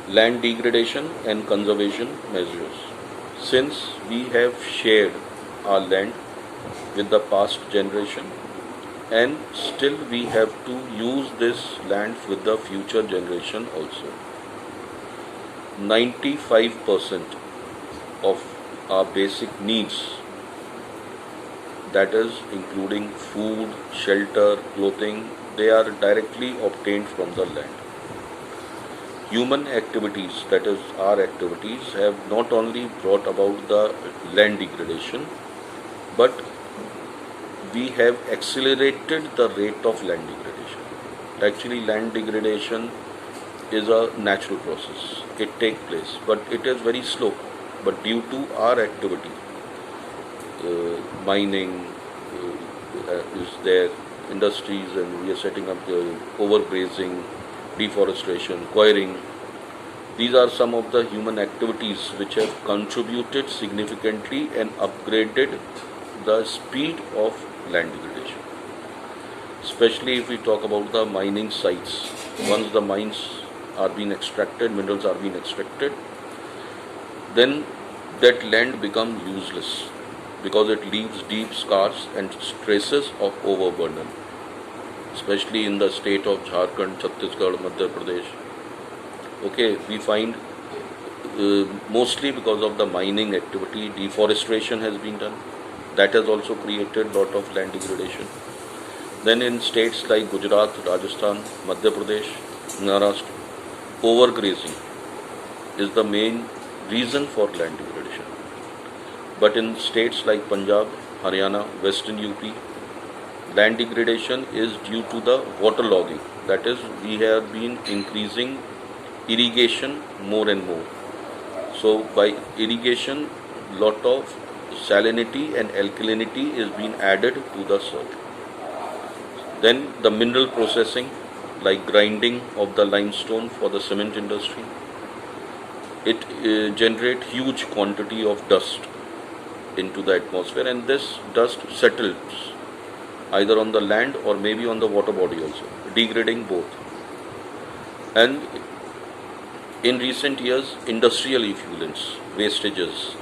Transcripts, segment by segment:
Land degradation and conservation measures. Since we have shared our land with the past generation, and still we have to use this land with the future generation also. 95% of our basic needs, that is including food, shelter, clothing, they are directly obtained from the land. Human activities, that is our activities, have not only brought about the land degradation, but we have accelerated the rate of land degradation. Actually, land degradation is a natural process. It takes place, but it is very slow. But due to our activity, mining is there, industries, and we are setting up the overgrazing, deforestation, quarrying. These are some of the human activities which have contributed significantly and upgraded the speed of land degradation. Especially if we talk about the mining sites. Once the mines are being extracted, minerals are being extracted, then that land becomes useless because it leaves deep scars and traces of overburden, especially in the state of Jharkhand, Chhattisgarh, Madhya Pradesh. Okay, we find mostly because of the mining activity, deforestation has been done. That has also created lot of land degradation. Then in states like Gujarat, Rajasthan, Madhya Pradesh, Maharashtra, overgrazing is the main reason for land degradation. But in states like Punjab, Haryana, Western UP, land degradation is due to the water logging. That is, we have been increasing irrigation more and more. So by irrigation, lot of salinity and alkalinity is being added to the soil. Then the mineral processing, like grinding of the limestone for the cement industry, it generates huge quantity of dust into the atmosphere, and this dust settles either on the land or maybe on the water body also, degrading both. And in recent years, industrial effluents, wastages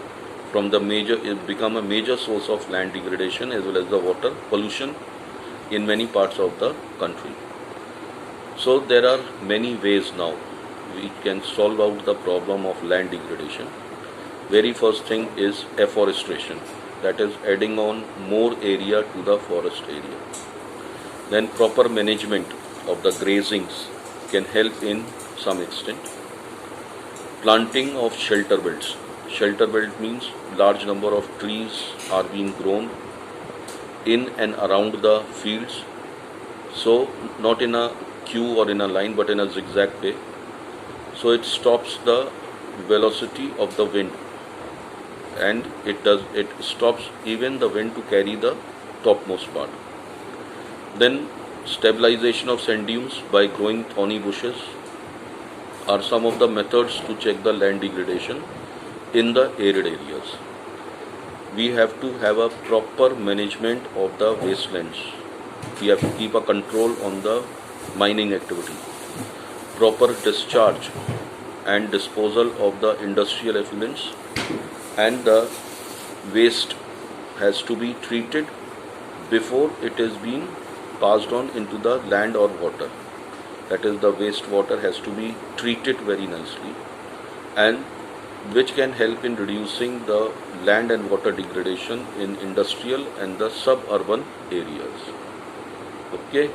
from the major become a major source of land degradation as well as the water pollution in many parts of the country. So there are many ways now we can solve out the problem of land degradation. Very first thing is afforestation, that is adding on more area to the forest area. Then proper management of the grazings can help in some extent. Planting of shelter belts. Shelter belt means large number of trees are being grown in and around the fields. So not in a queue or in a line, but in a zigzag way. So it stops the velocity of the wind, and it stops even the wind to carry the topmost part. Then stabilization of sand dunes by growing thorny bushes are some of the methods to check the land degradation in the arid areas. We have to have a proper management of the wastelands. We have to keep a control on the mining activity. Proper discharge and disposal of the industrial effluents, and the waste has to be treated before it is being passed on into the land or water. That is, the wastewater has to be treated very nicely, and which can help in reducing the land and water degradation in industrial and the suburban areas. Okay.